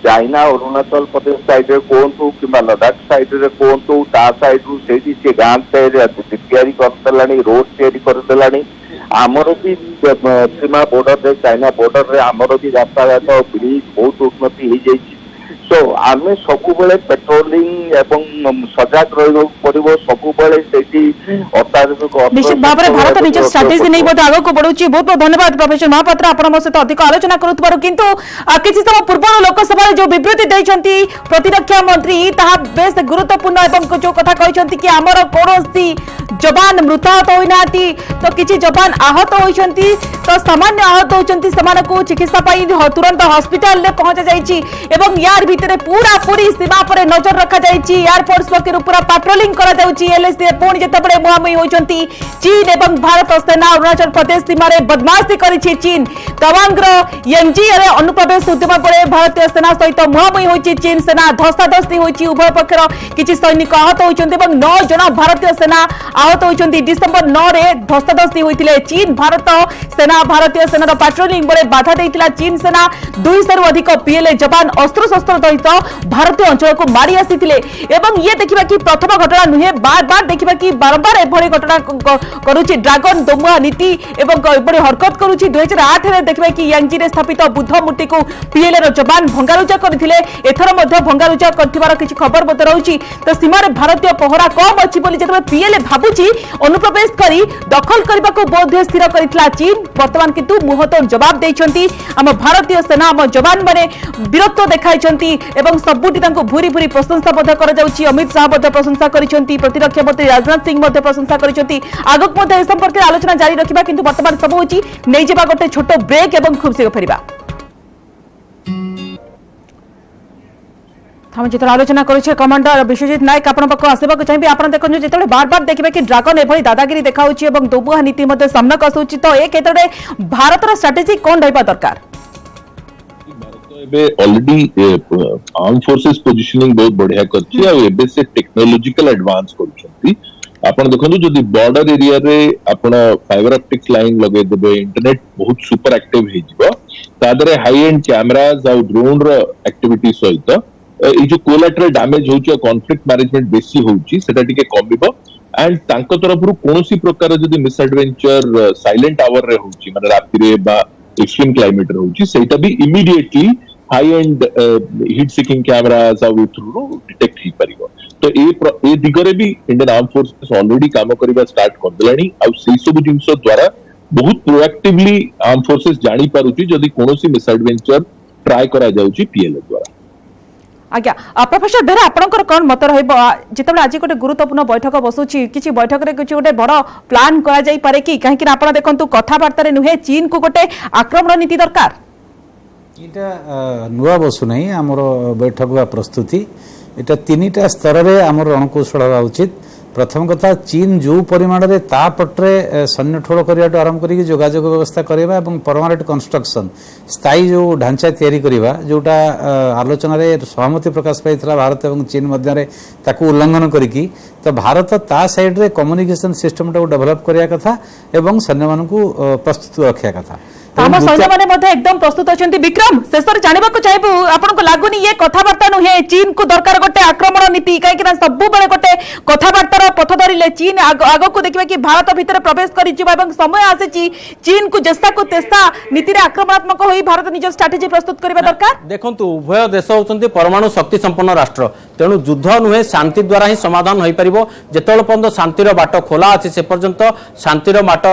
चाइना अरुणाचल प्रदेश साइड रे कहतु कि लद्दाख साइड रे कहतु ता साइड रु से गाँ तैयारी करदेलानी रोड तैयारी करदेलानी आमर भी सीमा बॉर्डर रे चाइना बॉर्डर रे आमर भी यातायात ब्रिज बहुत उन्नति हो जाइए सो आम सब पेट्रोलिंग एवं सजग रहा पड़ो सब निश्चित भाव में भारत निज स्ट्राटेजी नहीं आगे को बढ़ुची बहुत बहुत धन्यवाद प्रोफेसर महापात्र आप सहित अधिक आलोचना करुवर किंतु किसी समय पूर्व लोकसभा जो विबृति देइछंती प्रतिरक्षा मंत्री ताहा बेस गुरुत्वपूर्ण एवं जो कथा कहते कि आमर कौन जवान मृताहत होना तो किसी जवान आहत होती तो सामान्य आहत होती चिकित्सा तुरंत हस्पिटाल में पहुंचा जाइए यार भितर पूरा पूरी सीमा पर नजर रखा जाइए एयरफोर्स पक्षर पूरा पेट्रोलिंग एलएसी पुणी जिते मुहांमुही होती चीन एवं भारत सेना अरुणाचल प्रदेश सीमा बदमाशी करी चीन तवांग यंगजी अनुप्रवेश उद्यम पर भारतीय सेना सहित मुहांमुही होती चीन सेना धस्ताधस्ती होती उभय पक्षर किसी सैनिक आहत होती 9 जन भारतीय सेना आहत होती डिसेम्बर 9 रे धस्ताधस्ती होते चीन भारत सेना भारतीय सेना पेट्रोलिंग बेले बाधा देता चीन सेना 200 अधिक पीएलए जवान अस्त्र शस्त्र सहित भारतीय अंचल को मारी आसी ये देखा कि प्रथम घटना नुहे बार बार देखा कि बारंबार एभली घटना करुच्ची ड्रैगन दोमुहा नीति एवं हरकत करुच्ची 2008 में देखा कि यांगजी में स्थापित बुद्ध मूर्ति को पीएलए जवान भंगारुजा करते एथर भंगारुजा कर किसी खबर रही तो सीमा भारतीय पहरा कम अच्छी जो पीएलए भावुची अनुप्रवेश कर दखल करने को बोध स्थिर करथिला चीन वर्तमान किंतु मुहतोड़ जवाब देइछंती आम भारतीय सेना आम जवान माने वीरत्व देखाइछंती एवं सबुटी तांको भूरी भूरी प्रशंसा बद्ध करा जाउची अमित शाह बद्ध प्रशंसा करिछंती प्रतिरक्षा मंत्री राजनाथ सिंह बद्ध प्रशंसा करिछंती आगक मध्य ए संपर्क आलोचना जारी रखिबा किंतु वर्तमान सब होची नै जेबा गोटे छोटो ब्रेक एवं खूब शीघ्र फेरिबा हम जिते आलोचना करुचे कमांडर विश्वजीत नायक आपण पाक आसवाक चाहिए आप देखो जो बार बार देखिए कि ड्रैगन एभली दादागिरी देखा दोमुहा नीति सामना आसूची तो ए क्षेत्र में भारतर स्ट्राटेजी कौन रहा दरकार ऑलरेडी आर्म फोर्सेस पोजिशनिंग बहुत बढ़िया करछि आ एबे से टेक्नोलॉजिकल एडवांस करछंती आपण देखंतु जदि बॉर्डर एरिया रे आपण फाइबर ऑप्टिक्स लाइन लगे देबे इंटरनेट बहुत सुपर एक्टिव हे जिवो तादरे हाई एंड कैमरास आ ड्रोन रो एक्टिविटी सहित ये जो कोलाटरल डैमेज होची कॉन्फ्लिक्ट मैनेजमेंट बेसी होची सेटा टिके कमिबो एंड तांको तरफरु कोनोसी प्रकार जदी मिसएडवेंचर साइलेंट आवर रे होची माने रात्रि रे बा एक्सट्रीम क्लाइमेट रे होची सेटा भी immediately high end heat seeking cameras आ थ्रू डिटेक्ट ही परिबो। तो ए दिगरे भी इंडियन आर्म फोर्सेस ऑलरेडी काम करबा स्टार्ट कर देलानी आ सेई सब जिंस द्वारा बहुत प्रोएक्टिवली आर्म फोर्सेस जानी पारुची जदी कोनोसी मिसएडवेंचर ट्राई करा जाउची पीएलए द्वारा। आज्ञा प्रोफेसर बेरा आपनकर कोन मत रहइबो जेतबे आज गोटे गुरुत्वपूर्ण बैठक बसुची किछि बैठक रे किछि गोटे बड़ प्लान करा जाई पारे कि काहे कि आपण देखंतु कथा वार्ता रे नुहे चीन को गोटे आक्रमण नीति दरकार इटा नुआ बसु नहीं आमर बैठक बा प्रस्तुति इटा तीनिटा स्तर रे आमर रणकौशल हवा उचित। प्रथम कथा चीन जो परिमाण रे तापट्रे सैन्य ठोड़ करिया आरंभ करी जोगाजोग व्यवस्था करबा एवं परमानेंट कंस्ट्रक्शन स्थायी जो ढांचा तैयारी करबा जोटा आलोचना रे सहमति प्रकाश पाइथला भारत एवं चीन मध्य रे ताकू उल्लंघन करिकी तो भारत ता साइड रे कम्युनिकेशन सिस्टम टा डेवलप करिया कथा एवं सैन्य मानकू प्रस्तुत रखिया कथा। आम सैन्य माने मध्ये एकदम प्रस्तुत अछंती। विक्रम शेषर जानबा को चाहबो आपन को लागुनी ये कथावार्ता नुहे चीन को दरकार गोटे आक्रमण नीति काहे कि सबु बेले गोटे कथावार्तार पथ धरिले चीन आगो को देखिबा कि भारत भीतर प्रवेश करि जिबा एवं समय आसेची चीन को जेस्ता को तेस्ता नीति रे आक्रमणात्मक होई भारत निज स्ट्रेटजी प्रस्तुत करबा दरकार। देखंतु उभय देश होचंती परमाणु शक्ति संपन्न राष्ट्र तेणु युद्ध नुहे शांति द्वारा ही समाधान होई परिबो। जेतल पर्यंत शांतिर बाट खोला अछि से पर्यंत शांतिर बाट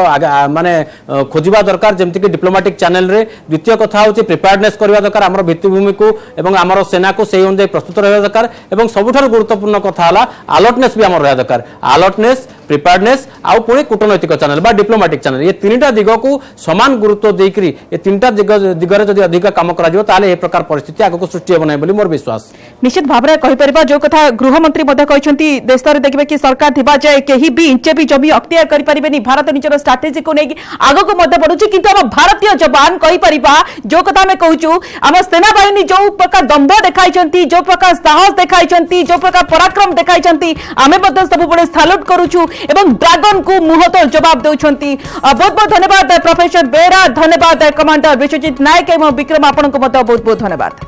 माने खोजिबा दरकार जेमति कि डिप्लोमेटिक चैनल रे। द्वितीय कथा होची प्रिपेयर्डनेस करबा दरकार हमर भित्तिभूमि को एवं हमर सेना को सेही अनुसार प्रस्तुत रहबा दरकार एवं सबुठार गुरुत्वपूर्ण कथा हला अलर्टनेस भी हमर रहबा दरकार। अलर्टनेस प्रिपेयर्डनेस आउ पुणी कूटनैतिक चैनल बा डिप्लोमेटिक चैनल ये तीनटा दिग को समान गुरुत्व देकरी ये तीनटा दिगरे जदि अधिक काम करा जिवो ताले ए प्रकार परिस्थिति आगो को सृष्टि होबो नै बोली मोर विश्वास। निश्चित भाबरे कहि परिबा जो कथा गृह मंत्री मध्ये कहिसंती देश रे देखबे कि सरकार थिबा जाय केही भी इंचे भी जमी अख्तियार करि परिबेनी भारत निजर स्ट्रेटजी को नै आगो को मध्ये बढ़ुची किंतु हम भारतीय जवान कहि परिबा जो कथा में कहूचु हम सेना बाहिनी जो प्रकार दंभ देखाइचंती जो प्रकार साहस देखाइचंती जो प्रकार पराक्रम देखाइचंती आमे मध्ये सब बडे सैल्यूट करूछु एवं ड्रैगन को मुहतोड़ जवाब देउछंती। बहुत बहुत धन्यवाद प्रोफेसर बेरा, धन्यवाद कमांडर विश्वजीत नायक एवं विक्रम आपन को बहुत बहुत धन्यवाद।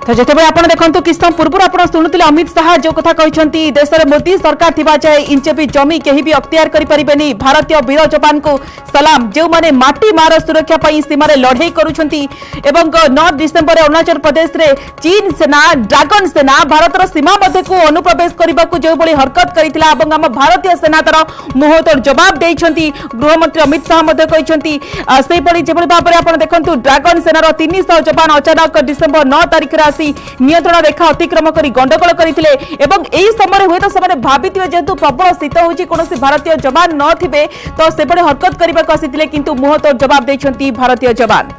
तो जिते आप देखो किस समय पूर्व आप शुणुले अमित शाह जो कथा कहते देश में मोदी सरकार थिबा जाए इंचे भी जमी कहीं भी अख्तियार करें भारतीय वीर जवान को सलाम जो माने माटी मार सुरक्षा सीमा लड़े करुछंती। 9 डिसेम्बर अरुणाचल प्रदेश रे चीन सेना ड्रैगन सेना भारत सीमा मध्य को अनुप्रवेश करने को जो बड़ी हरकत करथिला एवं आम भारतीय सेना तार मुहतोड़ जवाब देइछंती। गृहमंत्री अमित शाह मध्य कहछंती से बड़ी जेबड़ी भाव में आप देखंतु ड्रैगन सेनार 300 जवान अचानक डिसेम्बर 9 तारिख नियंत्रण रेखा अतिक्रम कर गंडगोल करते एवं एही समय हुए तो से भाविथिबे जेहेतु प्रबल शीत होची कोनोसी भारतीय जवान न थिबे तो से बड़े हरकत करने को आसीथिले किंतु मुहतोड़ जवाब देइछंती भारतीय जवान।